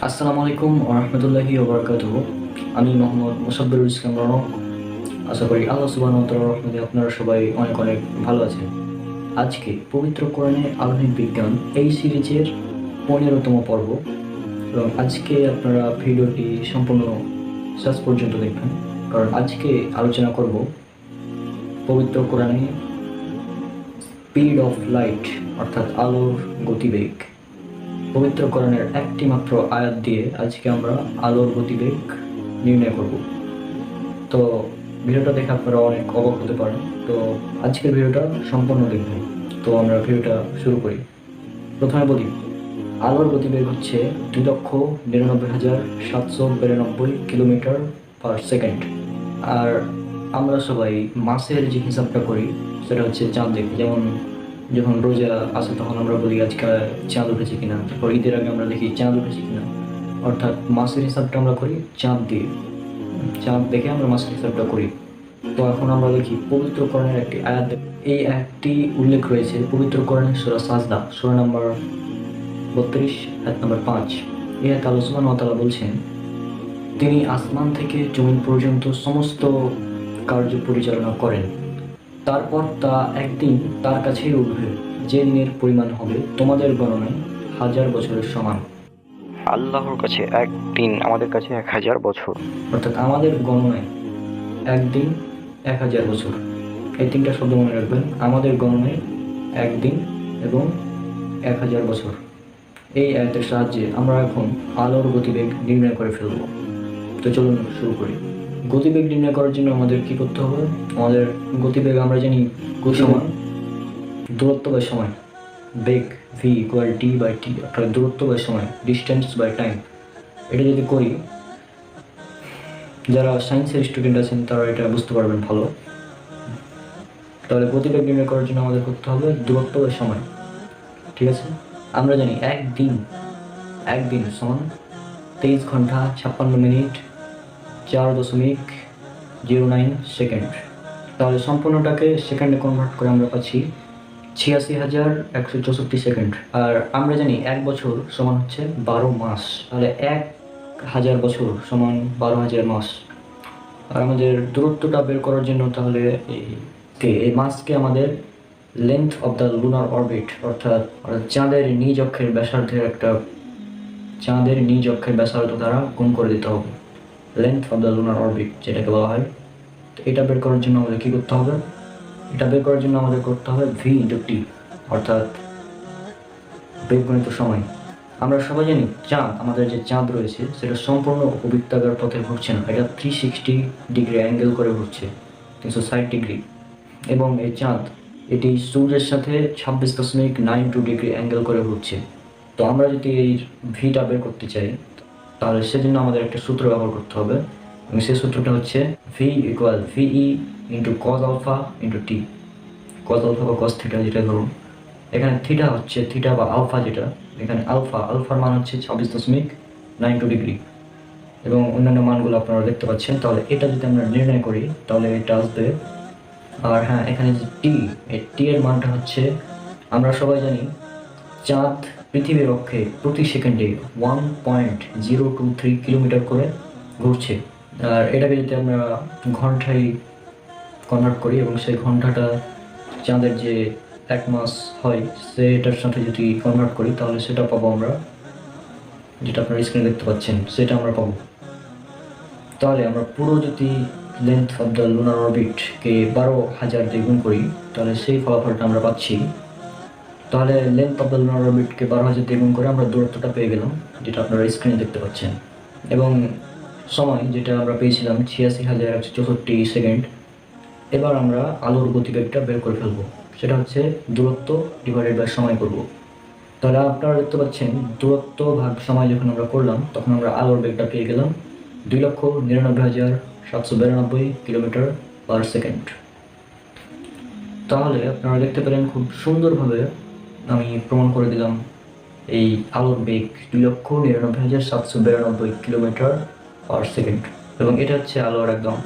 আসসালামু আলাইকুম ওয়া রাহমাতুল্লাহি ওয়া বারাকাতুহু। আমি মোহাম্মদ মুসাব্বিরুল ইসলাম রনক। আশা করি আল্লাহ সুবহানাহু ওয়া তাআলার রহমতে আপনারা সবাই অনেক অনেক ভালো আছেন। আজকে পবিত্র কোরআনে আধুনিক বিজ্ঞান এই সিরিজের 15তম পর্ব, এবং আজকে আপনারা ভিডিওটি সম্পূর্ণ শেষ পর্যন্ত দেখবেন, কারণ আজকে আলোচনা করব পবিত্র কোরআনে স্পিড অফ লাইট, অর্থাৎ আলোর গতিবেগ। পবিত্র কোরআনের একটি মাত্র আয়াত দিয়ে আজকে আমরা আলোর গতিবেগ নির্ণয় করব। তো ভিডিওটা দেখে আপনারা অনেক অবাক হতে পারেন। তো আজকের ভিডিওটা সম্পূর্ণ দেখবেন। তো আমরা ভিডিওটা শুরু করি। প্রথমে বলি, আলোর গতিবেগ হচ্ছে 2,99,792 কিলোমিটার পার সেকেন্ড। আর আমরা সবাই মাসের যে হিসাবটা করি সেটা হচ্ছে চাঁদ দেখে। যেমন যখন রোজা আসে তখন আমরা বলি আজকে চাঁদ উঠেছে কিনা, তারপর ঈদের আগে আমরা দেখি চাঁদ উঠেছে কিনা। অর্থাৎ মাসের হিসাবটা আমরা করি চাঁদ দিয়ে, চাঁদ দেখে আমরা মাসের হিসাবটা করি। তো এখন আমরা দেখি পবিত্র কোরআনের একটি আয়াত। এই আয়াতটি উল্লেখ রয়েছে পবিত্র কোরআনের সূরা সাজদা, সূরা নম্বর 32, আয়াত নম্বর 5। এই আয়াতে আল্লাহ সুবহানাহু ওয়া তাআলা বলছেন, তিনি আসমান থেকে জমিন পর্যন্ত সমস্ত কার্য পরিচালনা করেন, তারপর তা একদিন তার কাছেই উঠবে, যে দিনের পরিমাণ হবে তোমাদের গণনায় 1000 বছরের সমান। আল্লাহর কাছে একদিন আমাদের কাছে 1000 বছর। অর্থাৎ আমাদের গণনায় একদিন 1000 বছর। এই তিনটা শব্দ মনে রাখবেন, আমাদের গণনায় একদিন এবং 1000 বছর। এই আয়াতের সাহায্যে আমরা এখন আলোর গতিবেগ নির্ণয় করে ফেলব। তো চলুন শুরু করি। গতিবেগ নির্ণয় করার জন্য আমাদের কি করতে হবে? আমাদের গতিবেগ আমরা জানি সমান দূরত্ব বাই সময়, বেগ V equal T by T, অর্থাৎ দূরত্ব বাই সময়, ডিস্টেন্স বাই টাইম। এটা যদি করি, যারা সায়েন্সের স্টুডেন্ট আছেন তারা এটা বুঝতে পারবেন ভালো। তাহলে গতিবেগ নির্ণয় করার জন্য আমাদের করতে হবে দূরত্ব বাই সময়। ঠিক আছে, আমরা জানি একদিন সমান 23 ঘন্টা 56 মিনিট 4.09 সেকেন্ড। তাহলে সম্পূর্ণটাকে সেকেন্ডে কনভার্ট করে আমরা পাচ্ছি 86,164 সেকেন্ড। আর আমরা জানি 1 বছর সমান হচ্ছে 12 মাস। তাহলে 1000 বছর সমান 12,000 মাস। আর আমাদের দূরত্বটা বের করার জন্য তাহলে এই মাসকে আমাদের length of the lunar orbit, অর্থাৎ চাঁদের নিজ অক্ষের ব্যাসার্ধ দ্বারা গুণ করে দিতে হবে, length of the lunar orbit যেটাকে বলা হয়। তো এটা বের করার জন্য আমাদের কী করতে হবে? এটা বের করার জন্য আমাদের করতে হবে ভি ইন্টু টি, অর্থাৎ বেগগণিত সময়। আমরা সবাই জানি আমাদের যে চাঁদ রয়েছে সেটা সম্পূর্ণ উপবৃত্তাকার পথে ঘুরছে না, এটা 360 ডিগ্রি অ্যাঙ্গেল করে ঘুরছে, 360 ডিগ্রি। এবং এই চাঁদ এটি সূর্যের সাথে 26.92 ডিগ্রি অ্যাঙ্গেল করে ঘুরছে। তো আমরা যদি এই ভিটা বের করতে চাই তাহলে সেজন্য আমাদের একটা সূত্র ব্যবহার করতে হবে, এবং সেই সূত্রটা হচ্ছে V equal VE into cos alpha into T. Cos alpha বা কজ থিটা যেটা ধরুন, এখানে থিটা হচ্ছে থিটা বা আলফা যেটা, এখানে আলফার মান হচ্ছে 26.92 ডিগ্রি, এবং অন্যান্য মানগুলো আপনারা দেখতে পাচ্ছেন। তাহলে এটা যদি আমরা নির্ণয় করি তাহলে এটা আসবে। আর হ্যাঁ, এখানে যে টি এর মানটা হচ্ছে, আমরা সবাই জানি চাঁদ পৃথিবীর অক্ষে প্রতি সেকেন্ডে 1.023 কিলোমিটার করে ঘুরছে। আর এটাকে যদি আমরা ঘন্টায় কনভার্ট করি এবং সেই ঘন্টাটা চাঁদের যে 1 মাস হয় সেটার সাথে যদি কনভার্ট করি তাহলে সেটা পাবো আমরা, যেটা আপনারা স্ক্রিনে দেখতে পাচ্ছেন সেটা আমরা পাবো। তাহলে আমরা পুরো যদি লেন্থ অফ দ্য লুনার অরবিটকে 12,000 দিয়ে গুণ করি তাহলে সেই ফলাফলটা আমরা পাচ্ছি। তাহলে লেন্থ অফ দ্য লুনার অরবিটকে 12,000 দিয়ে গুণ করে আমরা দূরত্বটা পেয়ে গেলাম, যেটা আপনারা স্ক্রিনে দেখতে পাচ্ছেন। এবং সময় যেটা আমরা পেয়েছিলাম 86,164 সেকেন্ড। এবার আমরা আলোর গতিবেগটা বের করে ফেলবো, সেটা হচ্ছে দূরত্ব ডিভাইডেড বাই সময় করব। তাহলে আপনারা দেখতে পাচ্ছেন দূরত্ব ভাগ সময় যখন আমরা করলাম তখন আমরা আলোর বেগটা পেয়ে গেলাম 2,99,792 কিলোমিটার পার সেকেন্ড। তাহলে আপনারা দেখতে পেলেন খুব সুন্দরভাবে আমি প্রমাণ করে দিলাম এই আলোর বেগ 2,99,792 কিলোমিটার পার সেকেন্ড। এবং এটা হচ্ছে আলোর একদম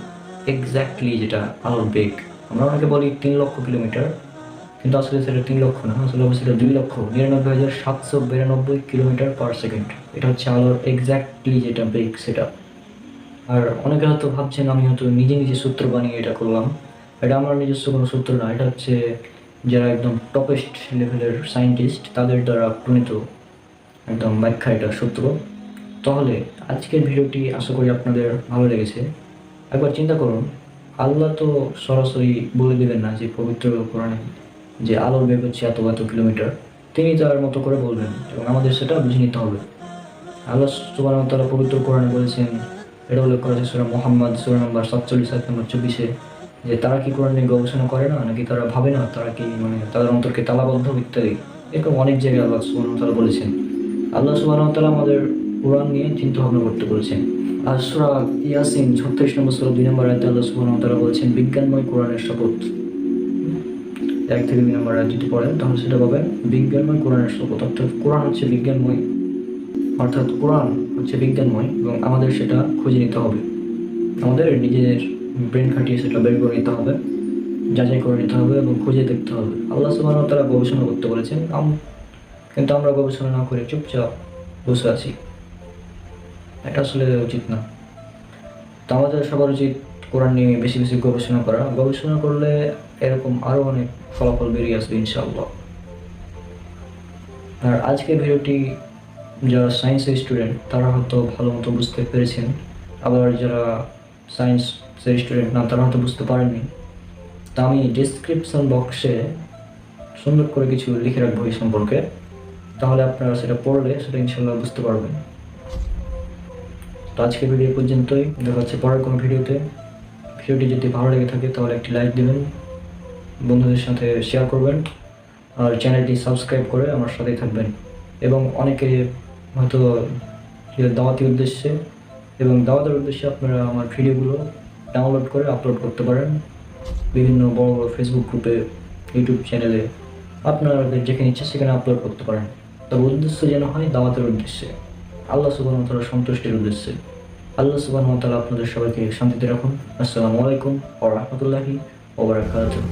এক্স্যাক্টলি যেটা আলোর বেগ। আমরা অনেকে বলি 3 লক্ষ কিলোমিটার, কিন্তু আসলে সেটা 3 লক্ষ না, আসলে হবে সেটা 2,99,792 কিলোমিটার পার সেকেন্ড। এটা হচ্ছে আলোর এক্স্যাক্টলি যেটা বেগ সেটা। আর অনেকে হয়তো ভাবছেন আমি হয়তো নিজে নিজে সূত্র বানিয়ে এটা করলাম। এটা আমার নিজস্ব কোনো সূত্র না, এটা হচ্ছে যারা একদম টপেস্ট লেভেলের সায়েন্টিস্ট তাদের দ্বারা প্রণীত একদম ব্যাখ্যা, এটা সূত্র। তাহলে আজকের ভিডিওটি আশা করি আপনাদের ভালো লেগেছে। একবার চিন্তা করুন, আল্লাহ তো সরাসরি বলে দেবেন না যে পবিত্র কোরআনে যে আলোর বেগ হচ্ছে এত এত কিলোমিটার। তিনি তার মতো করে বলবেন এবং আমাদের সেটা বুঝে নিতে হবে। আল্লাহ সুবহানাহু ওয়া তাআলা পবিত্র কোরআনে বলেছেন, এটা উল্লেখ করা হয়েছে সূরা মুহাম্মদ সূরা নম্বর 47 আয়াত নম্বর 24-এ, যে তারা কি কোরআন নিয়ে গবেষণা করে না, নাকি তারা ভাবে না, তারা কি তাদের অন্তরকে তালাবদ্ধ ইত্যাদি। এরকম অনেক জায়গায় আল্লাহ সুবহানাহু ওয়া তাআলা বলেছেন। আল্লাহ সুবহানাহু ওয়া তাআলা আমাদের কোরআন নিয়ে চিন্তা ভাবনা করতে বলেছেন। আর সূরা ইয়াসিন 36 নম্বর সূরা 2 নম্বর আয়াতে আল্লাহ সুবহানাহু ওয়া তাআলা বলেছেন, বিজ্ঞানময় কোরআনের শপথ। 1 থেকে 2 নম্বর আয়াত যদি পড়েন তাহলে সেটা পাবেন, বিজ্ঞানময় কোরআনের শপথ। অর্থাৎ কোরআন হচ্ছে বিজ্ঞানময়, এবং আমাদের সেটা খুঁজে নিতে হবে। আমাদের নিজের ব্রেন খাটিয়ে সেটা বের করে নিতে হবে, যাচাই করে নিতে হবে এবং খুঁজে দেখতে হবে। আল্লাহ সুবহানাহু ওয়া তাআলা গবেষণা করতে বলেছেন, কিন্তু আমরা গবেষণা না করে চুপচাপ বসে আছি। এটা আসলে উচিত না। তো আমাদের সবার উচিত কোরআন নিয়ে বেশি বেশি গবেষণা করা। গবেষণা করলে এরকম আরও অনেক ফলাফল বেরিয়ে আসবে ইনশাআল্লাহ। আর আজকের ভিডিওটি যারা সায়েন্সের স্টুডেন্ট তারা হয়তো ভালো মতো বুঝতে পেরেছেন, আবার যারা সায়েন্সের স্টুডেন্ট না তারা হয়তো বুঝতে পারেননি। তা আমি ডিসক্রিপশন বক্সে সুন্দর করে কিছু লিখে রাখবো এই সম্পর্কে, তাহলে আপনারা সেটা পড়লে সেটা ইনশাল্লাহ বুঝতে পারবেন। তো আজকের ভিডিও পর্যন্তই, দেখা হচ্ছে পরের কোনো ভিডিওতে। ভিডিওটি যদি ভালো লেগে থাকে তাহলে একটি লাইক দেবেন, বন্ধুদের সাথে শেয়ার করবেন, আর চ্যানেলটি সাবস্ক্রাইব করে আমার সাথেই থাকবেন। এবং অনেকে হয়তো দাওয়াতের উদ্দেশ্যে আপনারা আমার ভিডিওগুলো ডাউনলোড করে আপলোড করতে পারেন বিভিন্ন বড় বড় ফেসবুক গ্রুপে, ইউটিউব চ্যানেলে, আপনাদের যেখানে ইচ্ছে সেখানে আপলোড করতে পারেন। তবে উদ্দেশ্য যেন হয় দাওয়াতের উদ্দেশ্যে, আল্লাহ সুবহানাহু ওয়া তাআলার সন্তুষ্টির উদ্দেশ্যে। আল্লাহ সুবহানাহু ওয়া তাআলা আপনাদের সবাইকে শান্তিতে রাখুন। আসসালামু আলাইকুম ওয়া রাহমাতুল্লাহি ওয়া বারাকাতুহু।